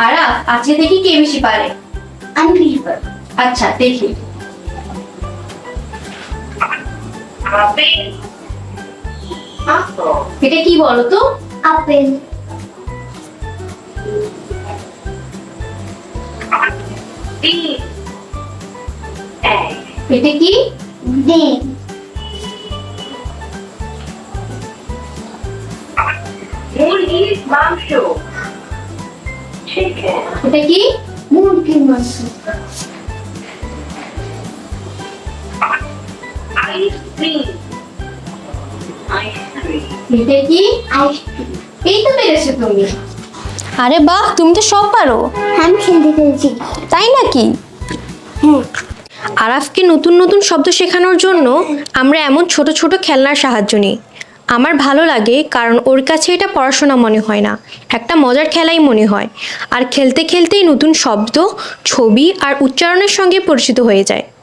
আরাফ, আজকে দেখি কে বেশি পারে। আমি বেশি পারবো। আচ্ছা দেখি। এটা কি বলো তো? আপেল। এটা কি? ডিম। মুরগির মাংস, চিকেন, এটা কি? মুরগির মাংস। আইসক্রিম, আইসক্রিম, এটা কি? আইসক্রিম। এই তো পেরেছো তুমি। আরে বাহ, তুমি তো সব পারো। আমি খেলতে খেলছি। তাই নাকি? হ্যাঁ। আরাফকে নতুন নতুন শব্দ শেখানোর জন্য আমরা এমন ছোট ছোট খেলনার সাহায্য নিই। আমার ভালো লাগে, কারণ ওর কাছে এটা পড়াশোনা মনে হয় না, একটা মজার খেলাই মনে হয়। আর খেলতে খেলতেই নতুন শব্দ, ছবি আর উচ্চারণের সঙ্গে পরিচিত হয়ে যায়।